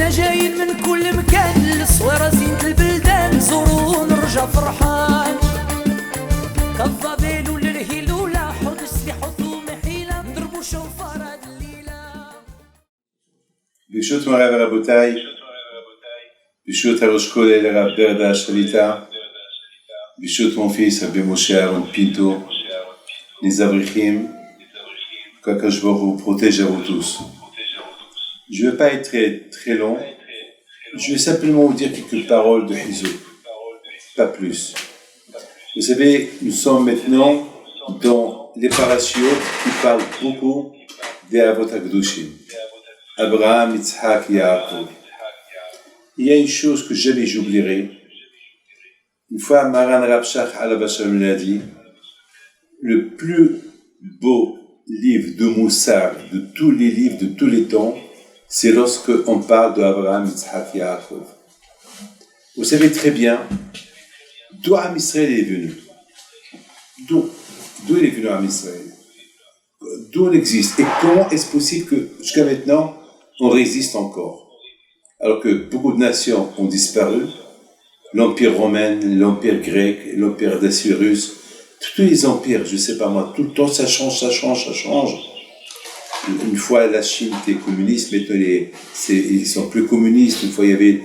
حنا جايين من كل مكان للصويرة زينة البلدان نزورو ونرجع فرحان كالضبيل وللهيلولة حوض السلاح ومحيلة نضربو شوفار هاد الليلة. ברשות מוריי ורבותיי, ברשות הראש כולל הרב ברדה השליטה, ברשות mon fils Rabbi Moshe Aaron Pinto, les abrichim, qu'Akadosh Baruch Hu vous protège à vous tous. Je ne vais pas être très long, je vais simplement vous dire quelques paroles de Hizou, pas plus. Vous savez, nous sommes maintenant dans les parachiotes qui parlent beaucoup des Avot HaKadoshim. Abraham, Yitzhak, Yaakov. Il y a une chose que jamais j'oublierai. Une fois, Maran Rav Shach Alav Shalom l'a dit, le plus beau livre de Moussar, de tous les livres de tous les temps, c'est lorsque on parle d'Abraham, Yitzhak, Yaakov. Vous savez très bien d'où Am Israël est venu. D'où il est venu Am Israël. D'où on existe. Et comment est-ce possible que jusqu'à maintenant, on résiste encore. Alors que beaucoup de nations ont disparu, l'Empire romain, l'Empire grec, l'Empire d'Assyrus, tous les empires, je ne sais pas moi, tout le temps ça change. Une fois la Chine était communiste, maintenant ils sont plus communistes. Une fois il y avait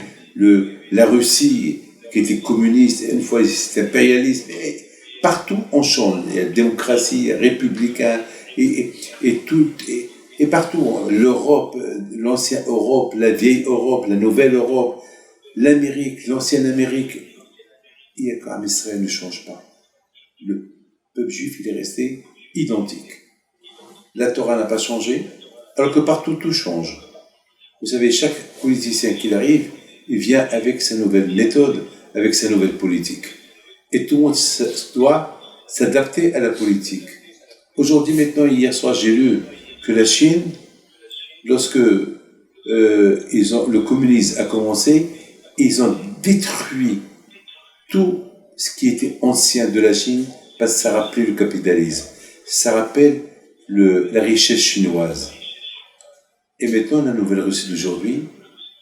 la Russie qui était communiste, une fois c'était impérialiste. Mais partout on change. Il y a la démocratie, il y a républicain, et partout, l'Europe, l'ancienne Europe, la vieille Europe, la nouvelle Europe, l'Amérique, l'ancienne Amérique, il y a quand même Israël ne change pas. Le peuple juif, il est resté identique. La Torah n'a pas changé, alors que partout tout change. Vous savez, chaque politicien qui arrive, il vient avec sa nouvelle méthode, avec sa nouvelle politique. Et tout le monde doit s'adapter à la politique. Aujourd'hui, maintenant, hier soir, j'ai lu que la Chine, lorsque le communisme a commencé, ils ont détruit tout ce qui était ancien de la Chine parce que ça rappelait le capitalisme. Ça rappelle la richesse chinoise. Et maintenant, la Nouvelle-Russie d'aujourd'hui,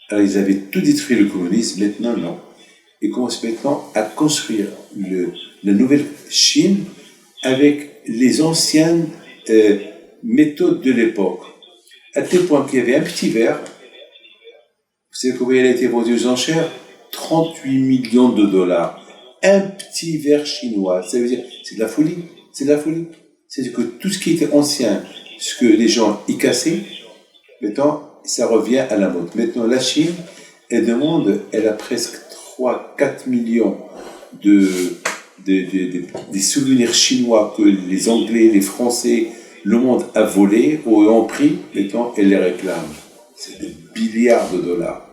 alors ils avaient tout détruit le communisme, maintenant non. Ils commencent maintenant à construire la nouvelle Chine avec les anciennes méthodes de l'époque. À tel point qu'il y avait un petit verre, vous savez combien il a été vendu aux enchères? 38 millions de dollars. Un petit verre chinois. Ça veut dire, c'est de la folie. C'est-à-dire que tout ce qui était ancien, ce que les gens y cassaient, maintenant, ça revient à la mode. Maintenant, la Chine, elle a presque 3-4 millions des souvenirs chinois que les Anglais, les Français, le monde a volé ou ont pris, maintenant, elle les réclame. C'est des milliards de dollars.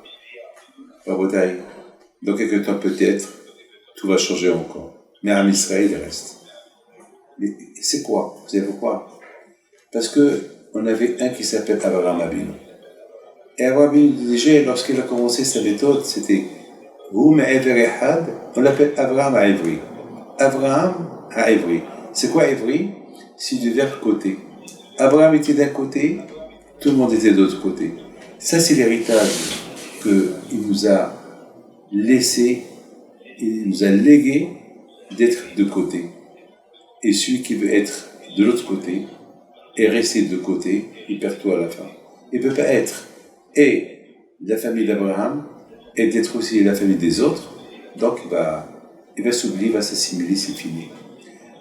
Dans quelques temps, peut-être, tout va changer encore. Mais Am Israël, il reste. Mais c'est quoi? Vous savez pourquoi? Parce qu'on avait un qui s'appelle Abraham Avinu. Et Abraham Avinu, déjà, lorsqu'il a commencé sa méthode, c'était on l'appelle Abraham à Ivry. Abraham à Ivry. C'est quoi Ivry? C'est du verbe côté. Abraham était d'un côté, tout le monde était de l'autre côté. Ça, c'est l'héritage qu'il nous a laissé, il nous a légué d'être de côté. Et celui qui veut être de l'autre côté et rester de côté, il perd tout à la fin. Il ne peut pas être et la famille d'Abraham et d'être aussi la famille des autres. Donc il va s'oublier, il va s'assimiler, c'est fini.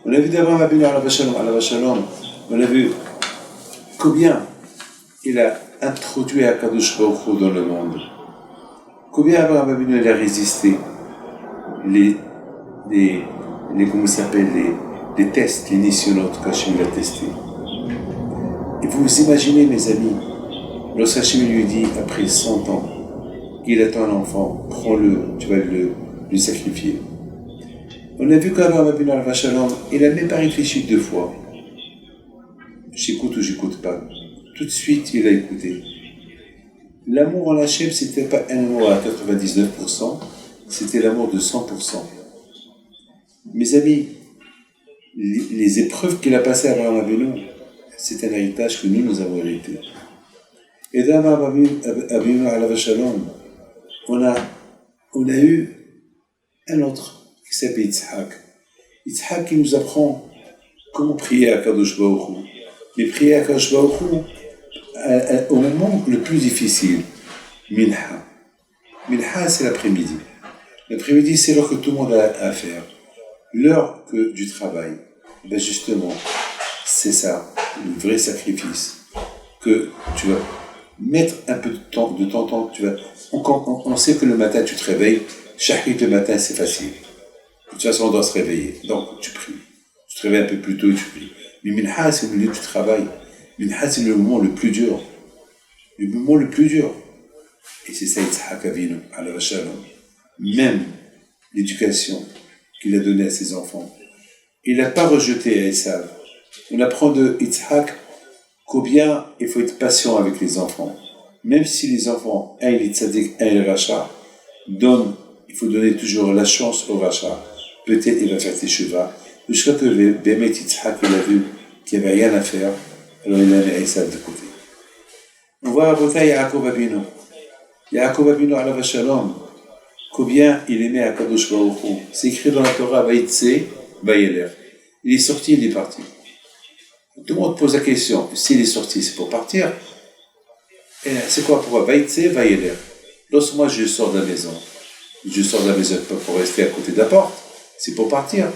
On a vu d'Abraham Avinu Alav Shalom, on a vu combien il a introduit Akadosh Baruch Hu dans le monde. Combien Abraham Avinu a résisté comment ça s'appelle, les tests, les nisyonotes qu'Hachem l'a testé. Et vous imaginez, mes amis, lorsqu'Hachem lui dit, après 100 ans, il attend un enfant, prends-le, tu vas lui sacrifier. On a vu qu'Abraham Avinu Alav Shalom, il n'a même pas réfléchi 2 fois. J'écoute ou j'écoute pas. Tout de suite, il a écouté. L'amour en Hachem, c'était pas un amour à 99%, c'était l'amour de 100%. Mes amis, les épreuves qu'il a passées à Abraham Avinu, c'est un héritage que nous avons hérité. Et dans Abinu Alav Shalom, on a eu un autre qui s'appelle Yitzhak. Yitzhak qui nous apprend comment prier à Kadosh Baruch Hu. Mais prier à Kadosh Baruch Hu au moment le plus difficile, Minha. Minha, c'est l'après-midi. L'après-midi, c'est l'heure que tout le monde a à faire. L'heure du travail. Ben justement, c'est ça, le vrai sacrifice. Que tu vas mettre un peu de temps, on sait que le matin, tu te réveilles. Shahrit le matin, c'est facile. De toute façon, on doit se réveiller. Donc, tu pries. Tu te réveilles un peu plus tôt et tu pries. Mais Minha, c'est le milieu du travail. Minha, c'est le moment le plus dur. Le moment le plus dur. Et c'est ça, Yitzhak Avinu, alav shalom. Même l'éducation qu'il a donnée à ses enfants, il n'a pas rejeté à Esav. On apprend de Yitzhak combien il faut être patient avec les enfants. Même si les enfants, un il est tzaddik, un il est racha, il faut donner toujours la chance au racha. Peut-être il va faire teshuva. Jusqu'à que Bémet Yitzhak, il a vu qu'il n'y avait rien à faire, alors il a mis Esav de côté. On voit à Botay Yaakov Avinu. Yaakov Avinu alav shalom. Combien il aimait Akadosh Baruch Hu. C'est écrit dans la Torah, Vaïtse, Vaïeler. Il est sorti, il est parti. Tout le monde pose la question, s'il est sorti, c'est pour partir. Et c'est quoi pour Vaïtse, Vaïeler? Lorsque moi je sors de la maison, pas pour rester à côté de la porte, c'est pour partir.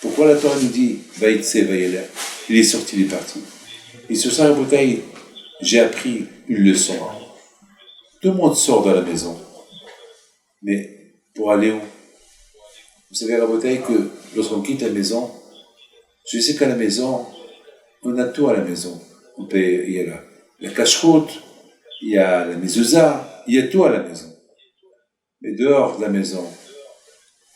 Pourquoi la Torah nous dit Vaïtse, Vaïeler? Il est sorti, il est parti. Et sur ça, Rabotai, j'ai appris une leçon. Tout le monde sort de la maison. Mais pour aller où? Vous savez, Rabotai, que lorsqu'on quitte la maison, je sais qu'à la maison, on a tout à la maison. Il y a la cache-route, il y a la mezouza, il y a tout à la maison. Mais dehors de la maison,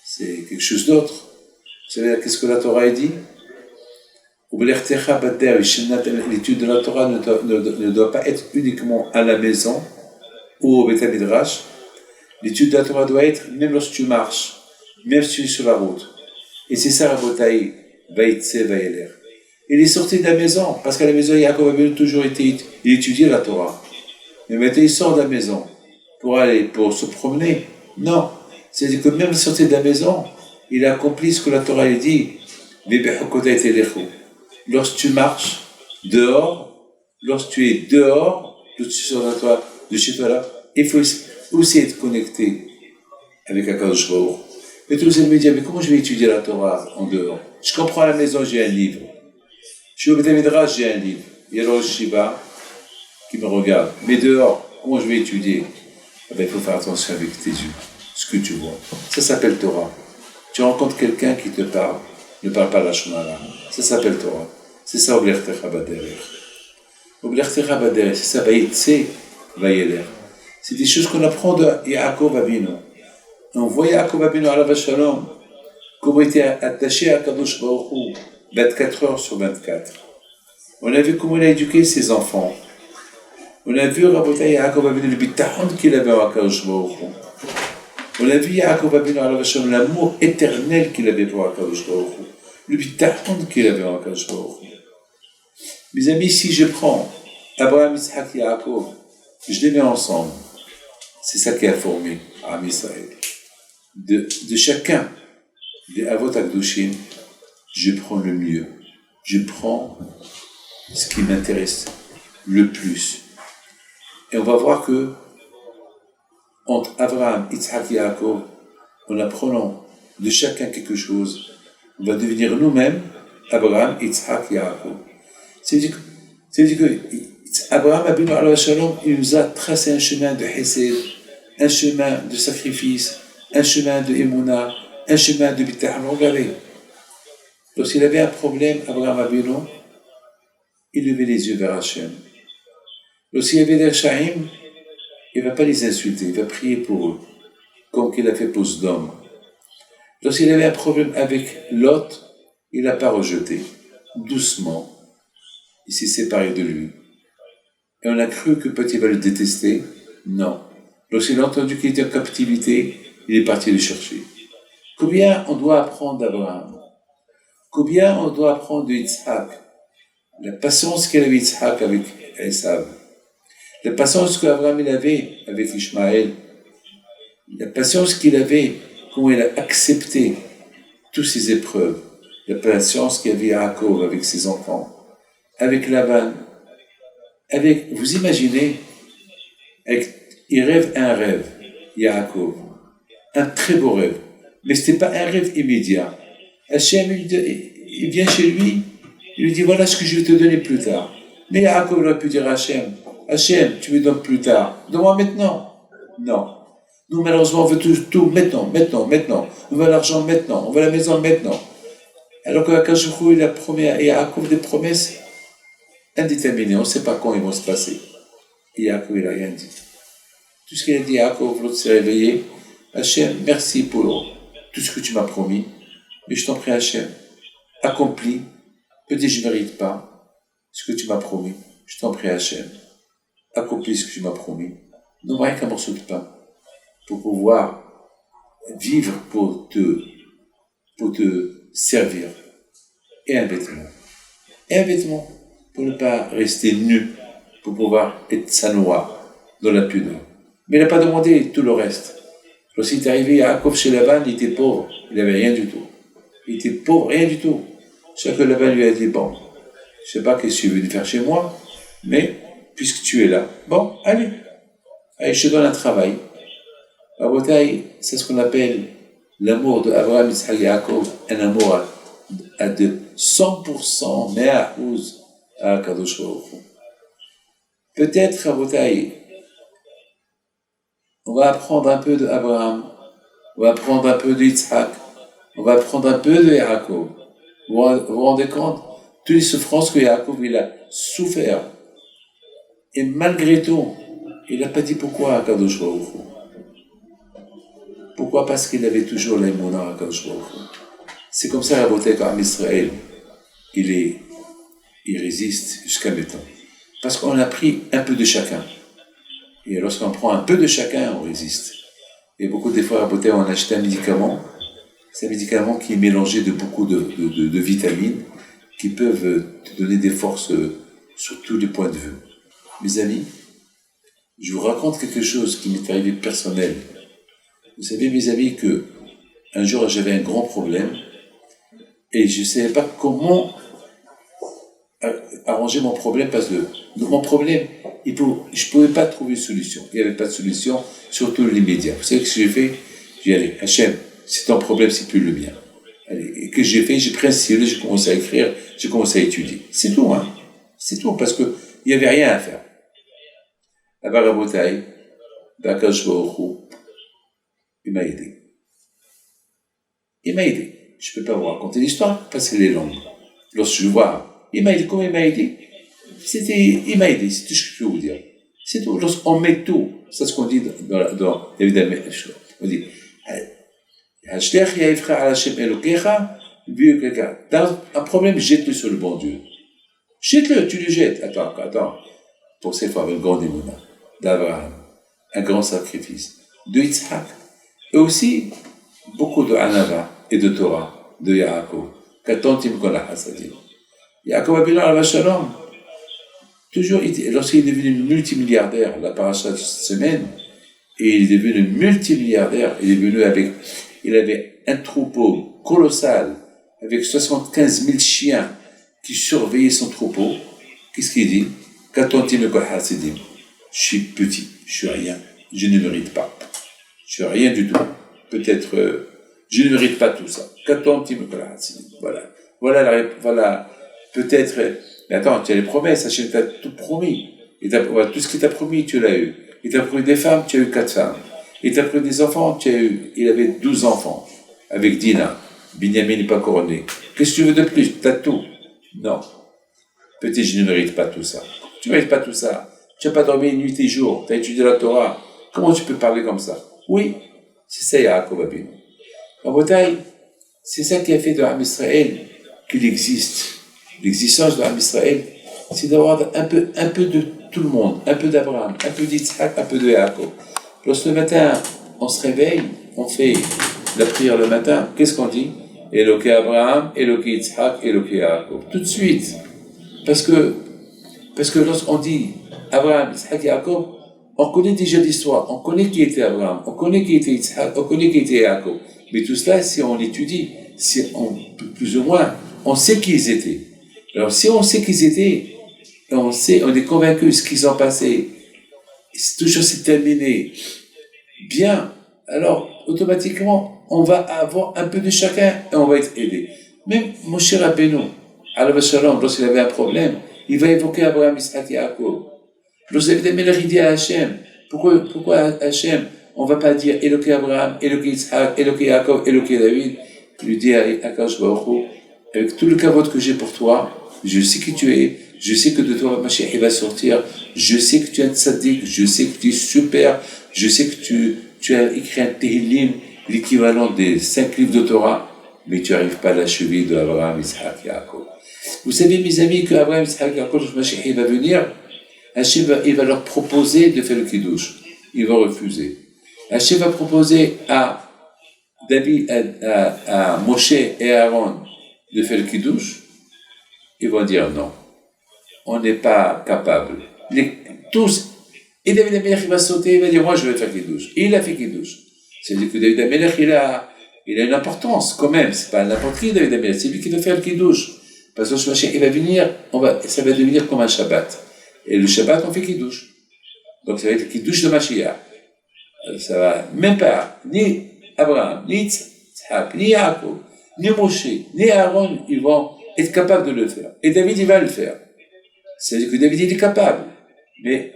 c'est quelque chose d'autre. Vous savez, qu'est-ce que la Torah a dit? L'étude de la Torah ne doit pas être uniquement à la maison ou au Beth Midrash. L'étude de la Torah doit être même lorsque tu marches, même si tu es sur la route. Et c'est ça, Rabotai, Vaïtse, Vaïeler. Il est sorti de la maison, parce qu'à la maison, Yaakov avait toujours été, il étudiait la Torah. Mais maintenant, il sort de la maison pour se promener. Non. C'est-à-dire que même sorti de la maison, il a accompli ce que la Torah a dit. Lorsque tu marches dehors, lorsque tu es dehors, lorsque tu sors de chez toi là, il faut aussi être connecté avec Akadosh Baruch. Mais tous les me disent, mais comment je vais étudier la Torah en dehors? Je comprends à la maison, j'ai un livre. Je suis au Beth Midrash, j'ai un livre. Il y a le Rosh Shiva qui me regarde. Mais dehors, comment je vais étudier? Eh bien, il faut faire attention avec tes yeux, ce que tu vois. Ça s'appelle Torah. Tu rencontres quelqu'un qui te parle, ne parle pas la Shonara. Ça s'appelle Torah. C'est ça, Oblertecha Baderer. Oblertecha Baderer, c'est ça, Vaïtse, Vaïeler. C'est des choses qu'on apprend de Yaakov Avinu. On voit Yaakov Avinu alav shalom, comment il était attaché à Kadosh Baruch Hu, 24 heures sur 24. On a vu comment il a éduqué ses enfants. On a vu Rabotai Yaakov Avinu, le bitachon qu'il avait à Kadosh Baruch Hu. On a vu Yaakov Avinu alav shalom, l'amour éternel qu'il avait pour Kadosh Baruch Hu. Le bitachon qu'il avait à Kadosh Baruch Hu. Mes amis, si je prends Abraham, Yitzhak, Yaakov, je les mets ensemble. C'est ça qui a formé Am Israël. De chacun des Avot Akdoshim, je prends le mieux. Je prends ce qui m'intéresse le plus. Et on va voir que entre Abraham, Yitzhak et Yaakov, en apprenant de chacun quelque chose, on va devenir nous-mêmes Abraham, Yitzhak et Yaakov. C'est-à-dire que Abraham Abinu alav shalom, il nous a tracé un chemin de Hesed, un chemin de sacrifice, un chemin de Emouna, un chemin de Bitachon. Regardez, lorsqu'il avait un problème, Abraham Abinu, il levait les yeux vers Hachem. Lorsqu'il y avait des Shaim, il ne va pas les insulter, il va prier pour eux, comme qu'il a fait pour Sodome. Lorsqu'il avait un problème avec Lot, il n'a pas rejeté. Doucement, il s'est séparé de lui. Et on a cru que peut-être il va le détester. Non. Lorsqu'il a entendu qu'il était en captivité, il est parti le chercher. Combien on doit apprendre d'Abraham? Combien on doit apprendre de Yitzhak? La patience qu'elle avait Yitzhak avec Esav. La patience qu'Abraham il avait avec Ishmaël, la patience qu'il avait, comment il a accepté toutes ces épreuves, la patience qu'il avait Yaakov avec ses enfants, avec Laban, vous imaginez, il rêve un rêve, Yaakov, un très beau rêve, mais ce n'était pas un rêve immédiat. Hachem, il vient chez lui, il lui dit voilà ce que je vais te donner plus tard. Mais Yaakov aurait pu dire à Hachem, tu me donnes plus tard, donne-moi maintenant. Non. Nous, malheureusement, on veut tout maintenant. On veut l'argent maintenant, on veut la maison maintenant. Alors qu'Akash Baruch Hu, il a promis à Yaakov des promesses indéterminées, on ne sait pas quand ils vont se passer. Et Yaakov, il n'a rien dit. Tout ce qu'il a dit à Yaakov, l'autre s'est réveillé. Hachem, merci pour tout ce que tu m'as promis, mais je t'en prie, Hachem, accomplis. Peut-être je ne mérite pas ce que tu m'as promis. Je t'en prie, Hachem, accomplis ce que tu m'as promis. Non, rien qu'un morceau de pain pour pouvoir vivre, pour te servir. Et un vêtement pour ne pas rester nu, pour pouvoir être sanois dans la pudeur. Mais il n'a pas demandé tout le reste. Lorsqu'il est arrivé à Yaakov chez Laban, il était pauvre, il n'avait rien du tout. Il était pauvre, rien du tout. Chaque Laban lui a dit, bon, je ne sais pas qu'est-ce que tu veux faire chez moi, mais puisque tu es là, bon, allez, je te donne un travail. À Botaï, c'est ce qu'on appelle l'amour de Abraham, Yitzhak, Yaakov, un amour à de 100%, mais à Kadosh Baruch Hu. Peut-être à Botaï, on va apprendre un peu d'Abraham, on va apprendre un peu de Yitzhak, on va apprendre un peu de Yaakov. Vous vous rendez compte? Toutes les souffrances que Yaakov il a souffert. Et malgré tout, il n'a pas dit pourquoi à Kadosh Baruch Hu. Pourquoi? Parce qu'il avait toujours l'aïmouna à Kadosh Baruch Hu. C'est comme ça la beauté qu'Am Israël, il résiste jusqu'à maintenant. Parce qu'on a pris un peu de chacun. Et lorsqu'on prend un peu de chacun, on résiste. Et beaucoup des fois, à beauté, on achète un médicament. C'est un médicament qui est mélangé de beaucoup de vitamines qui peuvent te donner des forces sur tous les points de vue. Mes amis, je vous raconte quelque chose qui m'est arrivé personnel. Vous savez, mes amis, que un jour j'avais un grand problème et je ne savais pas comment arranger mon problème parce que mon problème, je ne pouvais pas trouver une solution. Il n'y avait pas de solution, surtout l'immédiat. Vous savez ce que j'ai fait? J'ai dit, allez, Hachem, c'est ton problème, c'est plus le mien. Allez, et que j'ai fait? J'ai pris un stylo, j'ai commencé à écrire, j'ai commencé à étudier. C'est tout, hein. C'est tout, parce qu'il n'y avait rien à faire. À Barabotaï, Bakash Baruch il m'a aidé. Je ne peux pas vous raconter l'histoire parce qu'elle est longue. Lorsque je vois, il m'a aidé. Comment il m'a aidé? Il m'a aidé, c'est tout ce que je peux vous dire. C'est tout. Lorsqu'on met tout, c'est ce qu'on dit évidemment, on dit, dans un problème, jette-le sur le bon Dieu. Jette-le, tu le jettes. Attends. Pour cette fois, une grande émouna d'Abraham, un grand sacrifice, de Yitzhak. Et aussi, beaucoup de Hanava et de Torah, de Yaakov. Qu'attend-il qu'on a Hassadim? Yaakov Abinu Alav Shalom, toujours, lorsqu'il est devenu multimilliardaire, la paracha de cette semaine, et il est devenu multimilliardaire, il avait un troupeau colossal, avec 75 000 chiens qui surveillaient son troupeau. Qu'est-ce qu'il dit? Qu'attend-il qu'on a Hassadim? Je suis petit, je suis rien, je ne mérite pas. Je ne suis rien du tout. Peut-être, je ne mérite pas tout ça. Qu'attend-il me Voilà. Peut-être, mais attends, tu as les promesses, Hachem t'a tout promis. Tout ce qu'il t'a promis, tu l'as eu. Il t'a promis des femmes, tu as eu 4 femmes. Il t'a promis des enfants, il avait 12 enfants. Avec Dina. Binyamin n'est pas couronné. Qu'est-ce que tu veux de plus? Tu as tout. Non. Peut-être, je ne mérite pas tout ça. Tu ne mérites pas tout ça. Tu n'as pas dormi nuit et jour. Tu as étudié la Torah. Comment tu peux parler comme ça? Oui, c'est ça Yaakov Abinu. En Botaï, c'est ça qui a fait de Am Israël qu'il existe. L'existence de Am Israël, c'est d'avoir un peu de tout le monde, un peu d'Abraham, un peu d'Yitzhak, un peu de Yaakov. Lorsque le matin, on se réveille, on fait la prière le matin, qu'est-ce qu'on dit? Eloké Abraham, Eloké Yitzhak, Eloké Yaakov. Tout de suite. Parce que Parce que lorsqu'on dit Abraham, Isaac, Jacob, on connaît déjà l'histoire, on connaît qui était Abraham, on connaît qui était Isaac, on connaît qui était Jacob. Mais tout cela, si on l'étudie, si on, plus ou moins, on sait qui ils étaient. Alors, si on sait qui ils étaient, et on est convaincu de ce qu'ils ont passé, toujours c'est terminé bien, alors automatiquement, on va avoir un peu de chacun et on va être aidé. Même Moshe Rabbeinu, alayhi shalom, lorsqu'il avait un problème, il va évoquer Abraham, Isaac et Jacob. Lorsqu'il avait des Melech, il dit à Hachem, pourquoi Hachem, on ne va pas dire Eloké Abraham, Eloké Isaac, Eloké Jacob, Eloké David. Il lui dit à Akash Baruch Hu, avec tout le kavod que j'ai pour toi, je sais qui tu es, je sais que de toi, Mashiach, il va sortir, je sais que tu es un tzaddik, je sais que tu es super, je sais que tu as écrit un Tehillim, l'équivalent des 5 livres de Torah, mais tu n'arrives pas à la cheville de Abraham, Isaac et Jacob. Vous savez, mes amis, que Abraham, Isaac et Jacob, Mashiach, il va venir, Hachem il va leur proposer de faire le kiddush. Ils vont refuser. Hachem va proposer à David, à Moshe et Aaron de faire le kiddush. Ils vont dire non. On n'est pas capable. Tous. Et David Amelech, il va sauter, il va dire moi je vais faire kiddush. Et il a fait kiddush. C'est-à-dire que David Amelech, il a une importance quand même. C'est pas n'importe qui David Amelech. C'est lui qui doit faire le kiddush. Parce que Moshe, il va venir, ça va devenir comme un Shabbat. Et le Shabbat, on fait kiddush. Donc ça va être le kiddush de Mashiach. Ça va même pas, ni Abraham, ni Tzhak, ni Yaakov, ni Moshe, ni Aaron, ils vont être capables de le faire. Et David, il va le faire. C'est-à-dire que David, il est capable. Mais,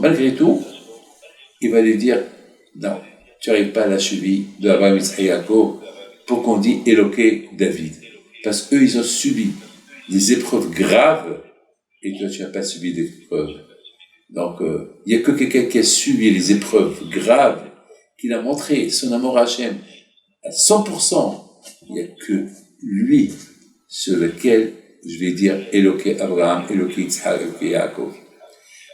malgré tout, il va lui dire, non, tu n'arrives pas à la cheville de Abraham, Isaac et Yaakov pour qu'on dise Éloqué David. Parce qu'eux, ils ont subi des épreuves graves et toi, tu n'as pas subi d'épreuves. Donc, il n'y a que quelqu'un qui a subi les épreuves graves, qui a montré son amour à Hachem à 100%. Il n'y a que lui sur lequel je vais dire Éloqué Abraham, Éloqué Yitzhak, Éloqué Yaakov.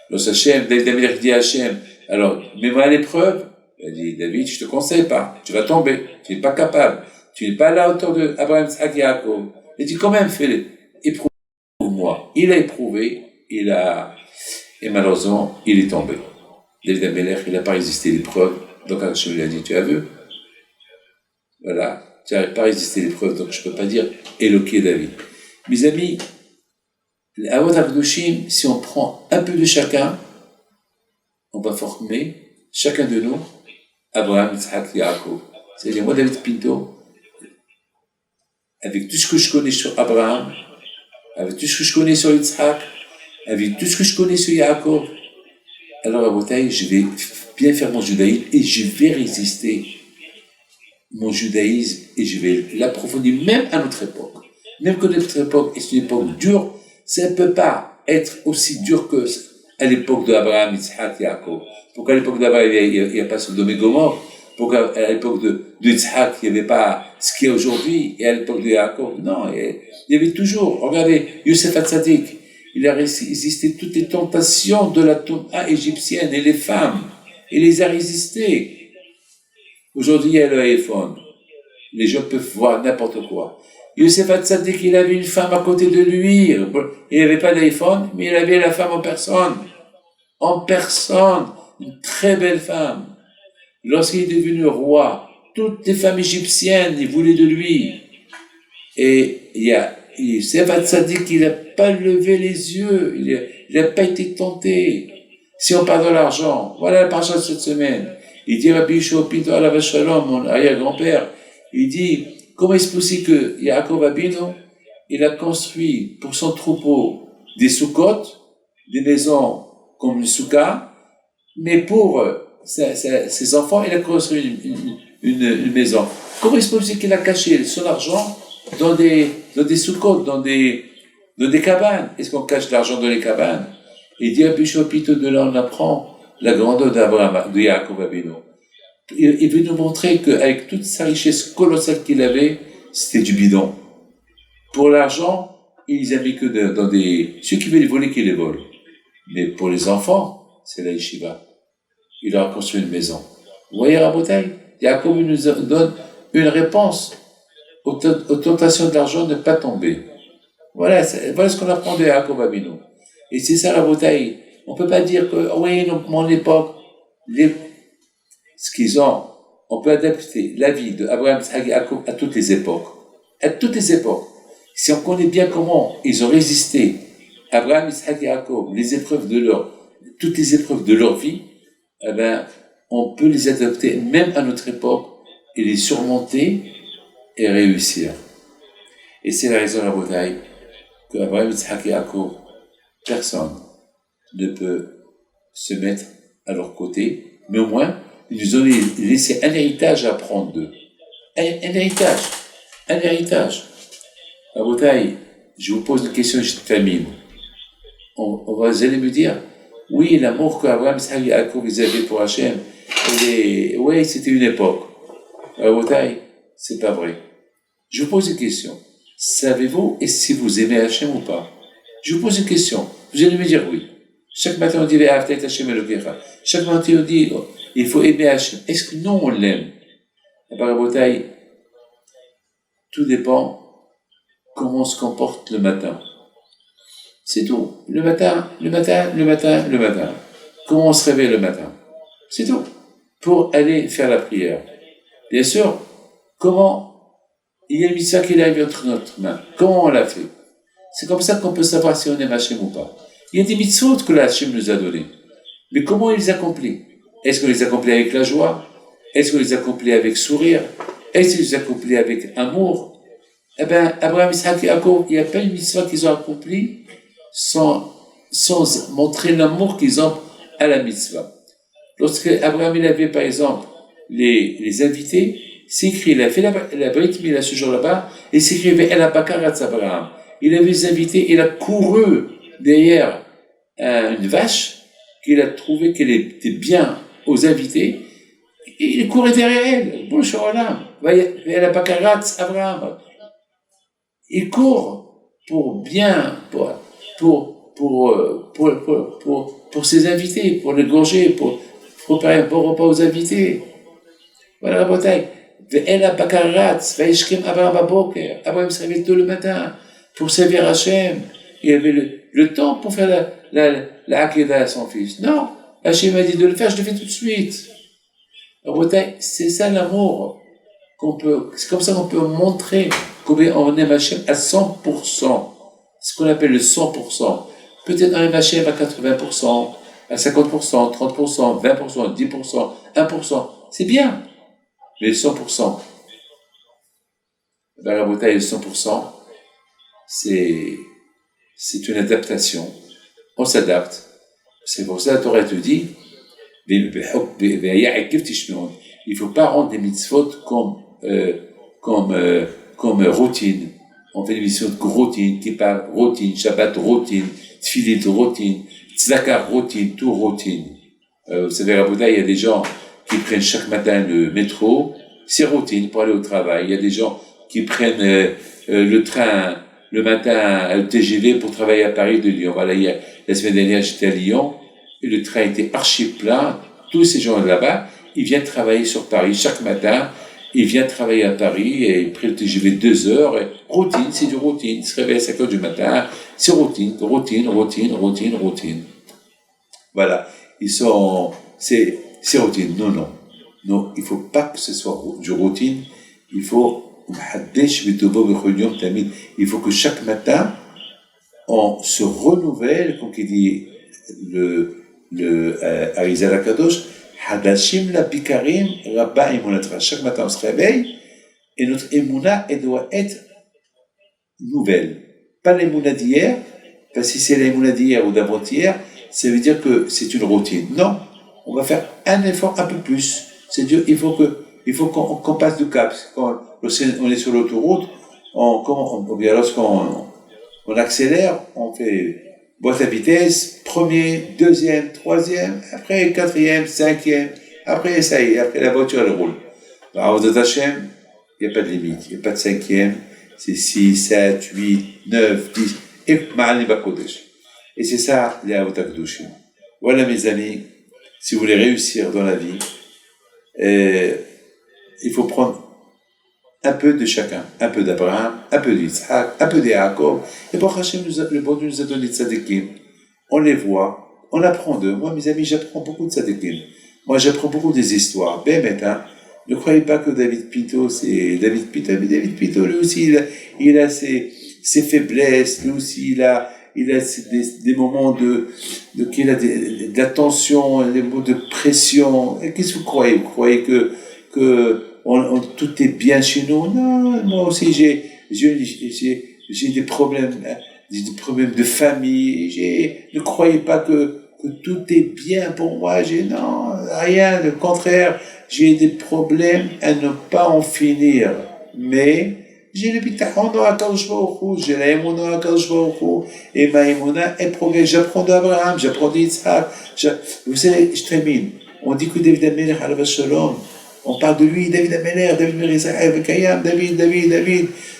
Lorsque Hachem, David Amelech dit à Hachem, alors, mets-moi à l'épreuve. Il dit, David, je ne te conseille pas, tu vas tomber, tu n'es pas capable, tu n'es pas à la hauteur d'Abraham, Yitzhak et Yaakov. Il dit, quand même, fais-le, éprouve-moi. Il a éprouvé, et malheureusement, il est tombé. David Amelech, il n'a pas résisté à l'épreuve, donc Hachem lui a dit, tu as vu? Voilà, tu n'as pas résisté à l'épreuve, donc je ne peux pas dire Éloqué David. Mes amis, à Avot HaKadoshim, si on prend un peu de chacun, on va former, chacun de nous, Abraham, Yitzhak, Yaakov. C'est-à-dire, moi, David Pinto, avec tout ce que je connais sur Abraham, avec tout ce que je connais sur Yitzhak, avec tout ce que je connais sur Yaakov, alors à Botaï, je vais bien faire mon judaïsme et je vais résister mon judaïsme et je vais l'approfondir même à notre époque. Même que notre époque est une époque dure, ça ne peut pas être aussi dur que à l'époque d'Abraham, Yitzhak, Yaakov. Pourquoi à l'époque d'Abraham, il n'y a pas Sodome et Gomorrhe? Pourquoi à l'époque de Yitzhak, il n'y avait pas ce qu'il y a aujourd'hui? Et à l'époque de Yaakov, non, il y avait toujours. Regardez, Yosef HaTzadik, il a résisté toutes les tentations de la Touma égyptienne et les femmes. Il les a résistées. Aujourd'hui, il y a le iPhone. Les gens peuvent voir n'importe quoi. Yosef HaTzadik, il avait une femme à côté de lui. Il n'avait pas d'iPhone, mais il avait la femme en personne. En personne. Une très belle femme. Lorsqu'il est devenu roi, toutes les femmes égyptiennes, ils voulaient de lui. Et Yosef HaTzadik, il n'a pas levé les yeux. Il n'a pas été tenté. Si on parle de l'argent, voilà la parasha de cette semaine. Il dit Rabbi Yeshua Pinto alav shalom, mon arrière-grand-père, il dit, comment est-ce possible que Yaakov Abinu, il a construit pour son troupeau des soukotes, des maisons comme une souka, mais pour ses enfants, il a construit une maison. Comment est-ce possible qu'il a caché son argent dans des soukotes, dans des cabanes? Est-ce qu'on cache l'argent dans les cabanes? Il dit à Bishop Pito, de là on apprend la grandeur d'Abraham, de Yaakov Abinu. Il veut nous montrer qu'avec toute sa richesse colossale qu'il avait, c'était du bidon. Pour l'argent, ils avaient que dans ceux qui veulent les voler, qui les volent. Mais pour les enfants, c'est la yeshiva. Il leur a construit une maison. Vous voyez, Rabotai, Yaakov nous donne une réponse aux tentations de l'argent de ne pas tomber. Voilà ce qu'on apprend de Yaakov Abinu. Et c'est ça la bataille. On peut pas dire que, oui, donc, mon époque, ce qu'ils ont, on peut adapter la vie d'Abraham, Isaac et Jacob à toutes les époques. À toutes les époques. Si on connaît bien comment ils ont résisté, Abraham, Isaac et Jacob, toutes les épreuves de leur vie, eh ben, on peut les adapter même à notre époque et les surmonter et réussir. Et c'est la raison de la bataille que Abraham, Isaac et Jacob, personne ne peut se mettre à leur côté, mais au moins, ils nous ont laissé un héritage à prendre d'eux. Un héritage. La bataille, je vous pose une question de famine. Vous allez me dire, oui, l'amour qu'Abraham, Isaac et Jacob ils avaient pour Hachem, oui, c'était une époque. La bataille, c'est pas vrai. Je vous pose une question. Savez-vous si vous aimez Hachem ou pas? Je vous pose une question. Vous allez me dire oui. Chaque matin on dit chaque matin on dit il faut aimer Hachem. Est-ce que nous on l'aime? La bataille, tout dépend comment on se comporte le matin. C'est tout. Le matin. Comment on se réveille le matin. C'est tout. Pour aller faire la prière. Bien sûr, comment il y a une mitzvah qui arrive entre notre main. Comment on l'a fait? C'est comme ça qu'on peut savoir si on aime Hachem ou pas. Il y a des mitzvot que la Hachem nous a donnés. Mais comment il les accomplit? Est-ce qu'on les accomplit avec la joie? Est-ce qu'on les accomplit avec sourire? Est-ce qu'on les accomplit avec amour? Eh bien, Abraham, Isaac et Jacob, il n'y a pas une mitzvah qu'ils ont accomplie sans montrer l'amour qu'ils ont à la mitzvah. Lorsque Abraham il avait, par exemple, les invités, c'est écrit, il a fait la Brit Mila ce jour là-bas, et c'est écrit, El Abakarat Abraham. Il avait les invités, il a couru derrière une vache qu'il a trouvé qu'elle était bien aux invités, et il courait derrière elle. Bonjour, El Abakarat Abraham. Il court pour ses invités, pour les gorger, pour préparer un bon repas aux invités. Voilà la bataille. Abraham se réveille tôt le matin pour servir Hachem. Il avait le temps pour faire la Hakeda à son fils. Non, Hachem m'a dit de le faire, je le fais tout de suite. La bataille, c'est ça l'amour. C'est comme ça qu'on peut montrer combien on aime Hachem à 100%. Ce qu'on appelle le 100%. Peut-être on aime Hachem à 80%, à 50%, 30%, 20%, 10%, 1%. C'est bien. Mais le 100%, dans la bataille, le 100%, c'est une adaptation. On s'adapte. C'est pour ça que la Torah te dit, il ne faut pas rendre des mitzvot comme routine. On fait des mitzvot de routine, Kippa routine, Shabbat routine, Tfilit routine, Tzedaka routine, tout routine. Vous savez, à la bataille, il y a des gens qui prennent chaque matin le métro, c'est routine pour aller au travail. Il y a des gens qui prennent le train le matin, le TGV pour travailler à Paris de Lyon. Voilà, la semaine dernière, j'étais à Lyon et le train était archi plein. Tous ces gens là-bas, ils viennent travailler sur Paris chaque matin. Ils viennent travailler à Paris et ils prennent le TGV 2 heures. Et routine, c'est du routine. Ils se réveillent à 5 heures du matin. C'est routine. Voilà. C'est routine. Non, il faut pas que ce soit du routine. Il faut que chaque matin, on se renouvelle, comme il dit le Arizal Akadosh, Hadashim la Bikarim, Rabba Emunatra. Chaque matin, on se réveille, et notre Emouna, elle doit être nouvelle. Pas l'Emouna d'hier, parce que si c'est l'Emouna d'hier ou d'avant-hier, ça veut dire que c'est une routine. Non, on va faire un effort un peu plus. C'est-à-dire, il faut qu'on passe du cap. Quand on est sur l'autoroute, lorsqu'on accélère, on fait boîte à vitesse, premier, deuxième, troisième, après quatrième, cinquième, après ça y est, après la voiture elle roule. Alors, dans Hachem, il n'y a pas de limite, il n'y a pas de cinquième, c'est 6, 7, 8, 9, 10, et Ma'alim Bakodesh. Et c'est ça, les Avot HaKadoshim. Voilà mes amis, si vous voulez réussir dans la vie, il faut prendre un peu de chacun, un peu d'Abraham, un peu d'Yitzhak, un peu de Yaakov. Et pour Hachem, le bon Dieu nous a donné de tzadikim. on les voit, on apprend d'eux. Moi, mes amis, j'apprends beaucoup de Tzadikim. Moi, j'apprends beaucoup des histoires. Ne croyez pas que David Pito, c'est David Pito. Mais David Pito, lui aussi, il a ses faiblesses. Lui aussi, il a des moments qu'il a de la tension, des moments de pression. Et qu'est-ce que vous croyez? Vous croyez que tout est bien chez nous? Non, moi aussi, j'ai des problèmes, des problèmes de famille. Ne croyez pas que tout est bien pour moi. Non, rien, le contraire. J'ai des problèmes à ne pas en finir. Mais j'ai le bitachon dans HaKadosh Baruch Hu, j'ai la émouna dans HaKadosh Baruch Hu, et ma émouna est progrès. J'apprends d'Abraham, j'apprends d'Yitzhak. Vous savez, je termine. On dit que David HaMelech, alav shalom, on parle de lui, David HaMelech, David Merizah, Kayam, David,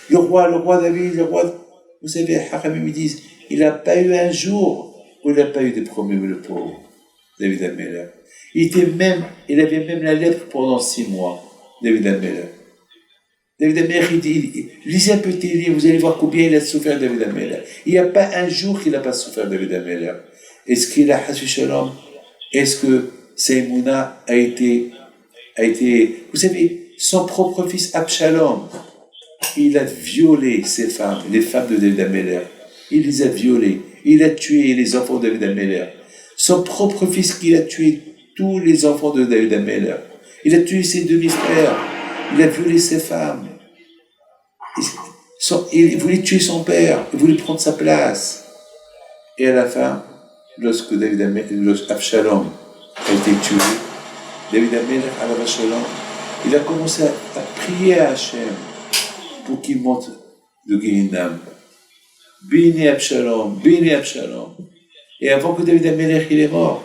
le roi David, le roi. Vous savez, Hachamim disent, il n'a pas eu un jour où il n'a pas eu des problèmes, le pauvre David HaMelech. Il avait même la lèpre pendant 6 mois, David HaMelech. David HaMelech, il dit, lisez un peu tes livres, vous allez voir combien il a souffert, David HaMelech. Il n'y a pas un jour qu'il n'a pas souffert, David HaMelech. Est-ce qu'il a Hashu Shalom? Est-ce que Saïmouna a été, vous savez, son propre fils Abshalom, il a violé ces femmes, les femmes de David HaMelech. Il les a violées. Il a tué les enfants de David HaMelech. Son propre fils qu'il a tué tous les enfants de David HaMelech. Il a tué ses demi-frères. Il a violé ses femmes. Il voulait tuer son père. Il voulait prendre sa place. Et à la fin, lorsque Abshalom a été tué, David HaMelech, alav shalom, il a commencé à prier à Hachem pour qu'il monte de Gehinnom. Béni Abshalom, béni Abshalom. Et avant que David HaMelech il est mort,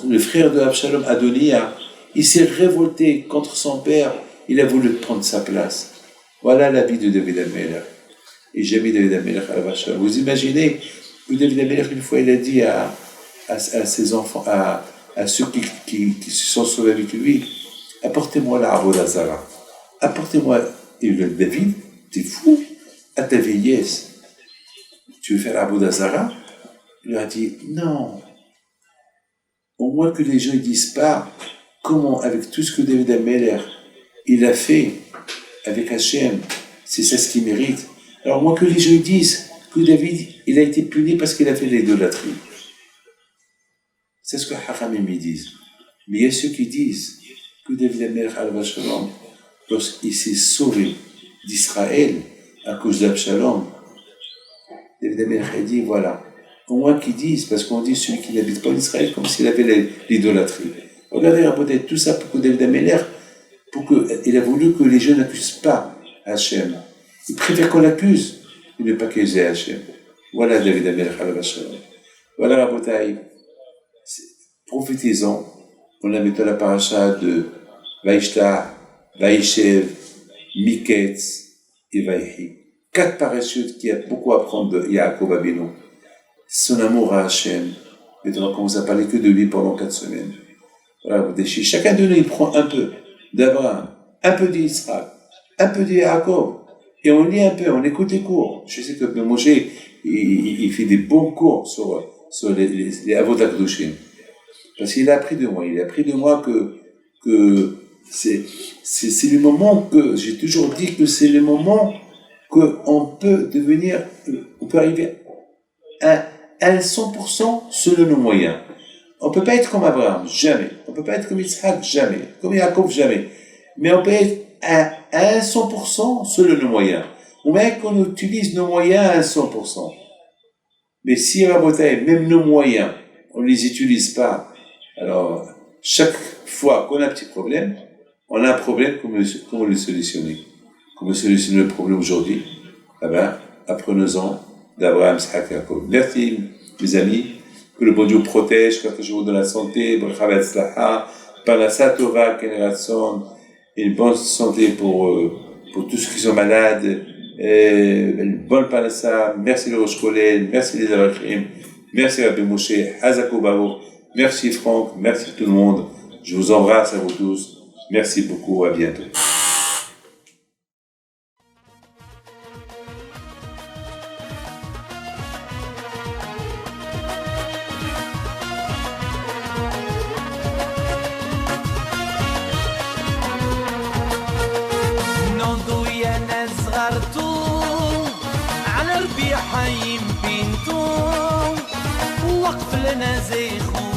le frère de Abshalom, Adonia, il s'est révolté contre son père, il a voulu prendre sa place. Voilà la vie de David HaMelech. Et j'ai mis David HaMelech à la vache. Vous imaginez que David HaMelech, une fois, il a dit à ses enfants, à ceux qui se sont sauvés avec lui, apportez-moi la Avodah Zara. Apportez-moi. Et le David, t'es fou, à ta vieillesse. Tu veux faire la Avodah Zara? Il a dit, non. Au moins que les gens ne disent pas comment, avec tout ce que David HaMelech, il a fait avec Hachem, c'est ça ce qu'il mérite. Alors, moi que les gens disent que David, il a été puni parce qu'il a fait l'idolâtrie. C'est ce que Hachamim disent. Mais il y a ceux qui disent que David HaMelech, alav shalom, lorsqu'il s'est sauvé d'Israël à cause d'Abshalom, David HaMelech a dit, voilà, au moins qu'ils disent, parce qu'on dit celui qui n'habite pas en Israël, comme s'il avait l'idolâtrie. Regardez, peut-être tout ça pour que David HaMelech, il a voulu que les gens n'accusent pas Hachem. Il préfère qu'on l'accuse, et ne pas accuser Hachem. Voilà David HaMelech, alav shalom. Voilà Rabotai. Profitez-en. On a mis dans la paracha de Vaishta, Vaishev, Miketz et Vaihi. 4 parachutes qui a beaucoup à apprendre de Yaakov Abinu. Son amour à Hachem. Maintenant, on commence à parler que de lui pendant 4 semaines. Voilà, chacun de nous, il prend un peu d'Abraham, un peu d'Israël, un peu de Yaakov. Et on lit un peu, on écoute les cours. Je sais que Moshe, il fait des bons cours sur les Avodat Kedoshim. Parce qu'il a appris de moi. Il a appris de moi que c'est le moment que, j'ai toujours dit que c'est le moment qu'on peut arriver à 100% selon nos moyens. On ne peut pas être comme Abraham, jamais. On ne peut pas être comme Yitzhak, jamais. Comme Yaakov, jamais. Mais on peut être à 100% selon nos moyens. Ou même qu'on utilise nos moyens à 100%. Mais si, même nos moyens, on ne les utilise pas, alors, chaque fois qu'on a un petit problème, on a un problème, comment le solutionner? Comment solutionner le problème aujourd'hui? Apprenons-en d'Abraham, Yitzhak, Yaakov. Merci, mes amis. Que le bon Dieu protège, que je vous donne la santé, bracha v'atzlacha, parnassa tova, keneratson, et une bonne santé pour tous ceux qui sont malades, une bonne parnassa. Merci le Rosh Kolel, merci les Avachim, merci Rabbi Moshe, Hazako Baruch, merci Franck, merci tout le monde. Je vous embrasse à vous tous. Merci beaucoup, à bientôt. وقف لنا زي خون